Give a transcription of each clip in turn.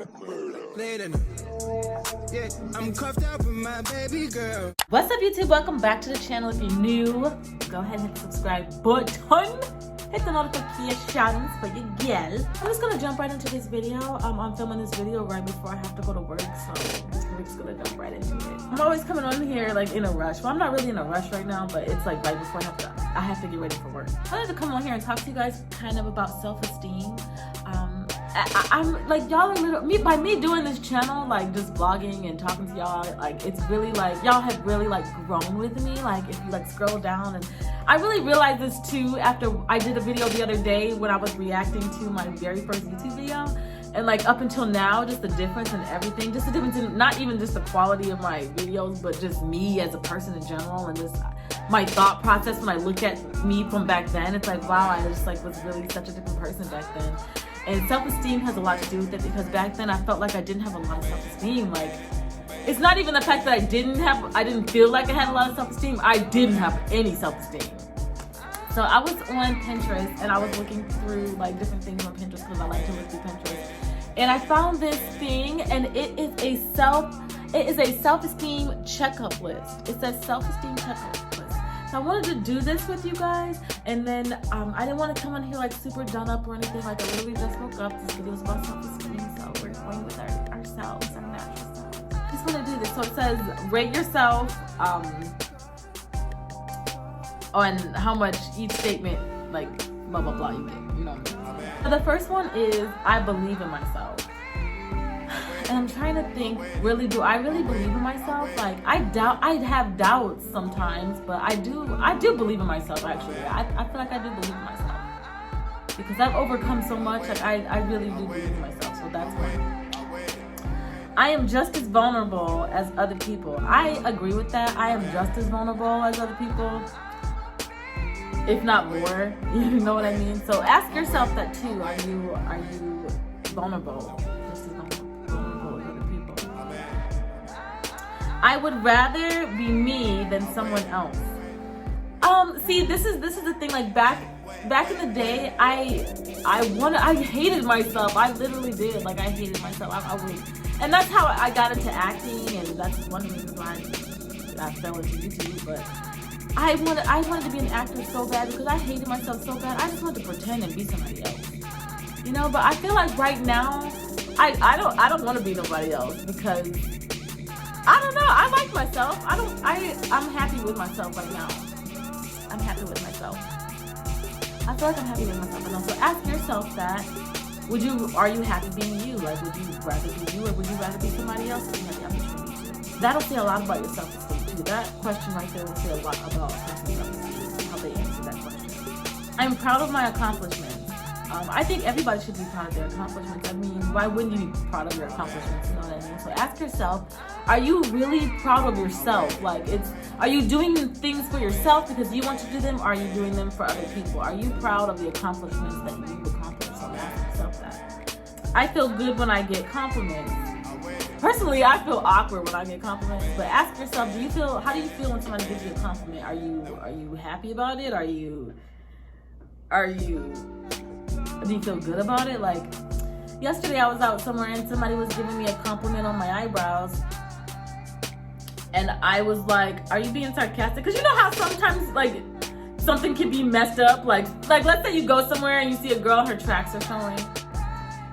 Yeah, I'm cuffed up with my baby girl. What's up, YouTube? Welcome back to the channel. If you're new, go ahead and hit the subscribe button. Hit the notifications for your girl. I'm just gonna jump right into this video. I'm filming this video right before I have to go to work, so we're just gonna jump right into it. I'm always coming on here like in a rush. Well, I'm not really in a rush right now, but it's like right before I have to get ready for work. I wanted to come on here and talk to you guys kind of about self-esteem. I'm like, y'all are literally, by me doing this channel, like just vlogging and talking to y'all, like it's really like, y'all have really like grown with me. Like if you like scroll down, and I really realized this too after I did a video the other day when I was reacting to my very first YouTube video. And like up until now, just the difference in everything, just the difference in not even just the quality of my videos, but just me as a person in general, and just my thought process when I look at me from back then. It's like, wow, I just like was really such a different person back then. And self-esteem has a lot to do with it, because back then I felt like I didn't have a lot of self-esteem. Like, it's not even the fact that I didn't feel like I had a lot of self-esteem. I didn't have any self-esteem. So I was on Pinterest and I was looking through like different things on Pinterest because I like to look through Pinterest. And I found this thing, and it is a self-esteem checkup list. It says self-esteem checkup list. So I wanted to do this with you guys, and then I didn't want to come on here like super done up or anything. Like, I literally just woke up. This video is about self-esteem, so we're going with ourselves, our natural self. I just want to do this. So it says rate yourself on how much each statement, like blah blah blah, you get, you know. So the first one is I believe in myself. And I'm trying to think, really, do I really believe in myself? Like, I have doubts sometimes, but I do believe in myself, actually. I feel like I do believe in myself. Because I've overcome so much, like, I really do believe in myself, so that's one. I am just as vulnerable as other people. I agree with that. I am just as vulnerable as other people, if not more, you know what I mean? So ask yourself that too. Are you vulnerable? Just as vulnerable as other people. I would rather be me than someone else. See, this is the thing. Like back in the day, I hated myself. I literally did. Like, I hated myself. And that's how I got into acting, and that's one of the reasons why I fell into YouTube. But I wanted to be an actor so bad because I hated myself so bad. I just wanted to pretend and be somebody else, you know. But I feel like right now, I don't want to be nobody else, because I don't know. I like myself. I'm happy with myself right now. I'm happy with myself. I feel like I'm happy with myself right now. So ask yourself that. Are you happy being you? Like, would you rather be you, or would you rather be somebody else if you had the opportunity to? That'll say a lot about your self-esteem too. That question right there will say a lot about a person's self-esteem, how they answer that question. I'm proud of my accomplishments. I think everybody should be proud of their accomplishments. I mean, why wouldn't you be proud of your accomplishments? You know what I mean? So ask yourself, are you really proud of yourself? Like, are you doing things for yourself because you want to do them, or are you doing them for other people? Are you proud of the accomplishments that you've accomplished? So ask yourself that. I feel good when I get compliments. Personally, I feel awkward when I get compliments, but ask yourself, how do you feel when somebody gives you a compliment? Are you happy about it? Do you feel good about it? Like, yesterday I was out somewhere and somebody was giving me a compliment on my eyebrows, and I was like, are you being sarcastic? Because you know how sometimes like something can be messed up, like let's say you go somewhere and you see a girl, her tracks are showing,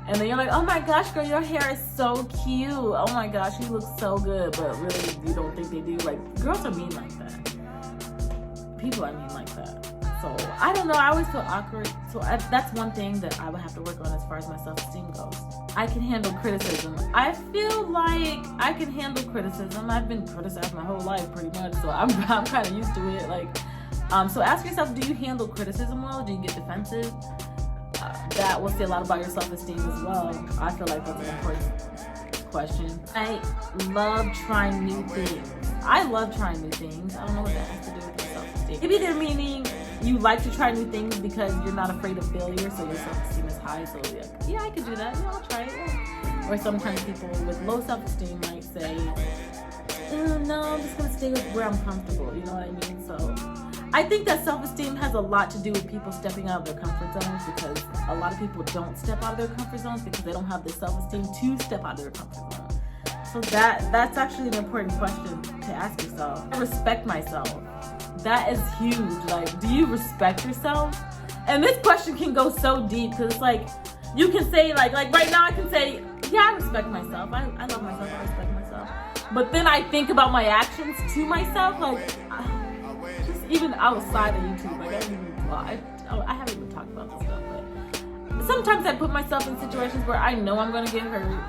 and then you're like, oh my gosh, girl, your hair is so cute. Oh my gosh, you look so good. But really, you don't think they do. Like, girls are mean like that. People are mean like that. So, I don't know. I always feel awkward. So, that's one thing that I would have to work on as far as my self-esteem goes. I can handle criticism. I feel like I can handle criticism. I've been criticized my whole life pretty much. So, I'm kind of used to it. Like, so ask yourself, do you handle criticism well? Do you get defensive? That will say a lot about your self-esteem as well. I feel like that's an important question. I love trying new things. I love trying new things. I don't know what that has to do with your self-esteem. Maybe they're meaning you like to try new things because you're not afraid of failure, so your self-esteem is high. So yeah, I could do that. Yeah, I'll try it. Yeah. Or sometimes people with low self-esteem might say, no, I'm just gonna stay with where I'm comfortable. You know what I mean? So I think that self-esteem has a lot to do with people stepping out of their comfort zones, because a lot of people don't step out of their comfort zones because they don't have the self-esteem to step out of their comfort zone. So that's actually an important question to ask yourself. I respect myself. That is huge. Like, do you respect yourself? And this question can go so deep, because it's like, you can say like right now I can say, yeah, I respect myself. I love myself. I respect myself. But then I think about my actions to myself, like just even outside of YouTube. Like I haven't even talked about this stuff, but sometimes I put myself in situations where I know I'm gonna get hurt.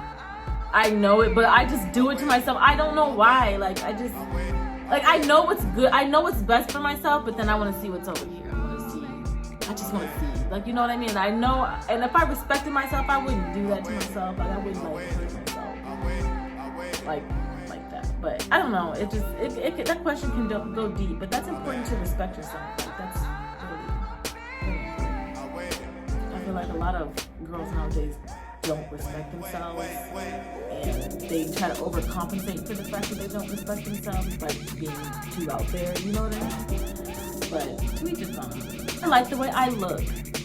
I know it, but I just do it to myself. I don't know why. Like I know what's good. I know what's best for myself, but then I want to see what's over here. I just want to see. Like, you know what I mean? I know, and if I respected myself, I wouldn't do that to myself. Like, I wouldn't hurt myself like that. But I don't know. It that question can go deep, but that's important to respect yourself. Like, that's really important. I feel like a lot of girls nowadays don't respect themselves, and they try to overcompensate for the fact that they don't respect themselves by being too out there. You know what I mean? But we just don't. I like the way I look.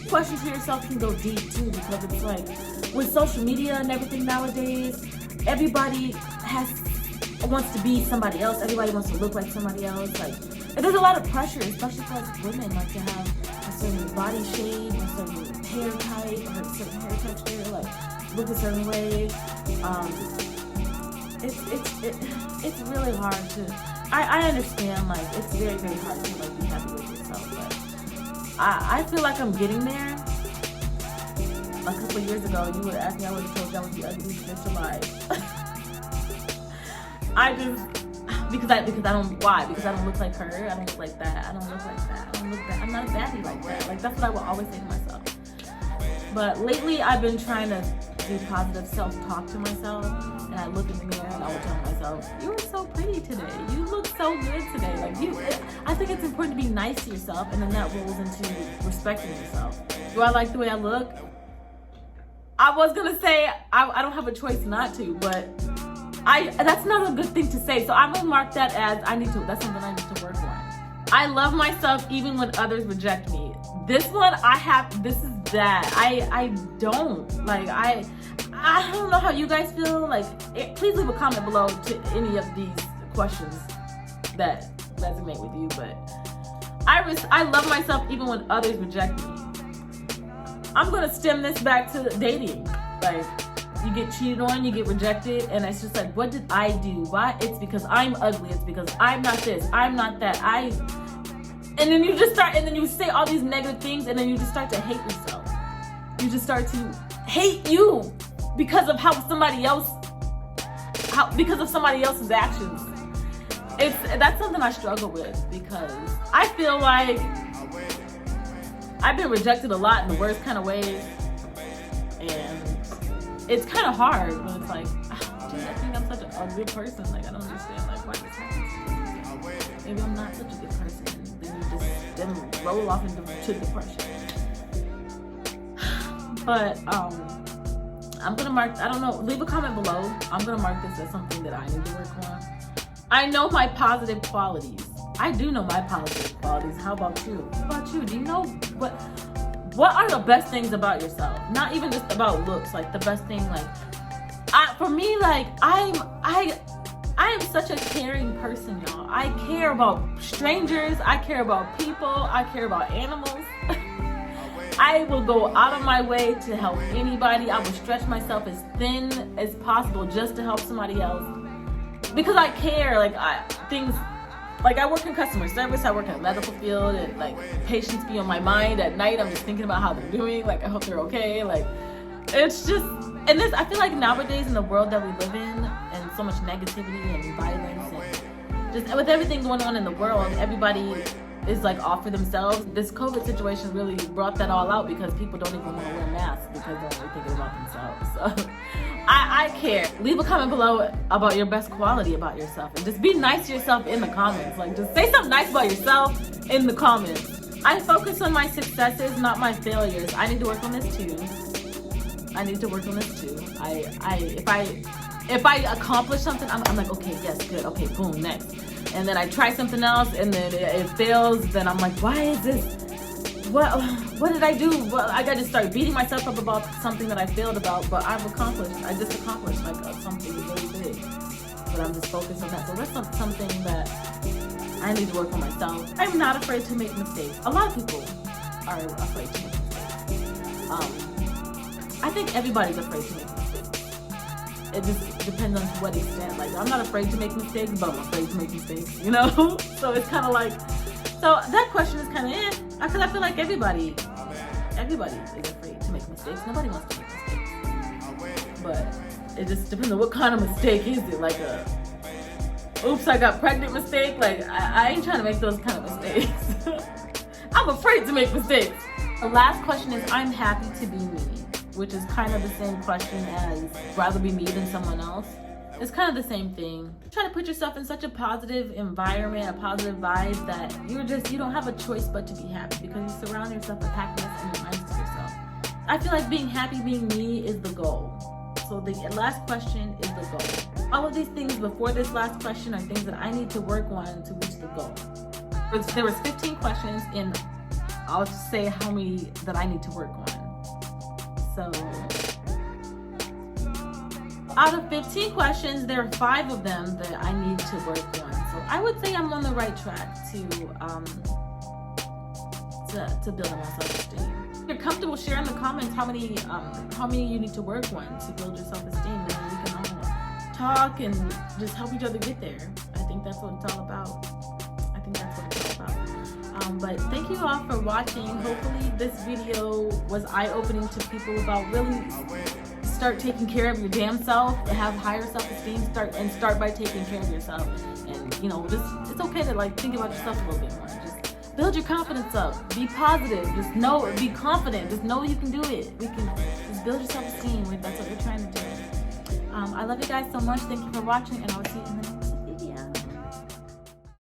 Questions to yourself can go deep too, because it's like with social media and everything nowadays, everybody wants to be somebody else. Everybody wants to look like somebody else. Like, and there's a lot of pressure, especially for us women, like to have a certain body shape, a certain hair type, or a certain hair texture, like look a certain way. It's really hard to. I understand, like, it's very, very hard to like be happy with yourself, but I feel like I'm getting there. A couple of years ago, you would ask me, I would have told you I was the ugliest bitch alive. Because I don't look like her. I don't look like that. I don't look like that. I don't look that. I'm not a baddie like that. Like, that's what I will always say to myself. But lately, I've been trying to do positive self-talk to myself, and I look in the mirror and I will tell myself, "You're so pretty today. You look so good today." Like, I think it's important to be nice to yourself, and then that rolls into respecting yourself. Do I like the way I look? I was gonna say I don't have a choice not to, but that's not a good thing to say. So I'm gonna mark that as that's something I need to work on. I love myself even when others reject me. This one this is that. I don't. Like, I don't know how you guys feel. Like, please leave a comment below to any of these questions that resonate with you. But I love myself even when others reject me. I'm gonna stem this back to dating. Like, you get cheated on, you get rejected, and it's just like, what did I do? Why? It's because I'm ugly. It's because I'm not this. I'm not that. And then you just start, and then you say all these negative things, and then you just start to hate yourself. You just start to hate you because of because of somebody else's actions. That's something I struggle with, because I feel like I've been rejected a lot in the worst kind of ways, and it's kind of hard when it's like, gee, I think I'm such a good person. Like, I don't understand, like, why this happens. Maybe I'm not such a good person. Then roll off into depression. But I'm gonna mark, I don't know, leave a comment below. I'm gonna mark this as something that I need to work on. I know my positive qualities. I do know my positive qualities. How about you? What about you? Do you know what are the best things about yourself? Not even just about looks, like the best thing, like, for me, like, I am such a caring person, y'all. I care about strangers. I care about people. I care about animals. I will go out of my way to help anybody. I will stretch myself as thin as possible just to help somebody else, because I care. Like, I work in customer service. I work in the medical field, and like, patients be on my mind at night. I'm just thinking about how they're doing. Like, I hope they're okay. Like, it's just, and I feel like nowadays in the world that we live in, and so much negativity and violence, and just with everything going on in the world, everybody is like off for themselves. This COVID situation really brought that all out, because people don't even want to wear masks because they're only thinking about themselves. So I care. Leave a comment below about your best quality about yourself, and just be nice to yourself in the comments. Like, just say something nice about yourself in the comments. I focus on my successes, not my failures. I need to work on this too. if I accomplish something, I'm like, okay, yes, good, okay, boom, next. And then I try something else, and then it fails. Then I'm like, why is this? What did I do? Well, I got to start beating myself up about something that I failed about, but I've accomplished. I just accomplished like something really big, but I'm just focused on that. So that's something that I need to work on myself. I'm not afraid to make mistakes. A lot of people are afraid to make mistakes. I think everybody's afraid to make mistakes. It just depends on to what extent. Like, I'm not afraid to make mistakes, but I'm afraid to make mistakes, you know? So it's kind of like, so that question is kind of it. Because I feel like everybody is afraid to make mistakes. Nobody wants to make mistakes. But it just depends on what kind of mistake is it. Like a, oops, I got pregnant mistake. Like, I ain't trying to make those kind of mistakes. I'm afraid to make mistakes. The last question is, I'm happy to be me, which is kind of the same question as rather be me than someone else. It's kind of the same thing. Try to put yourself in such a positive environment, a positive vibe that you don't have a choice but to be happy, because you surround yourself with happiness and you're nice to yourself. I feel like being happy, being me is the goal. So the last question is the goal. All of these things before this last question are things that I need to work on to reach the goal. There was 15 questions, and I'll just say how many that I need to work on. So out of 15 questions, there are 5 of them that I need to work on. So I would say I'm on the right track to building my self-esteem. If you're comfortable, share in the comments how many you need to work on to build your self-esteem, and then we can all talk and just help each other get there. I think that's what it's all about. But thank you all for watching. Hopefully this video was eye-opening to people about really start taking care of your damn self, have higher self-esteem, start by taking care of yourself. And you know, just it's okay to like think about yourself a little bit more. Just build your confidence up. Be positive. Just know, be confident. Just know you can do it. We can just build your self-esteem. That's what we're trying to do. I love you guys so much. Thank you for watching, and I'll see you in the next one.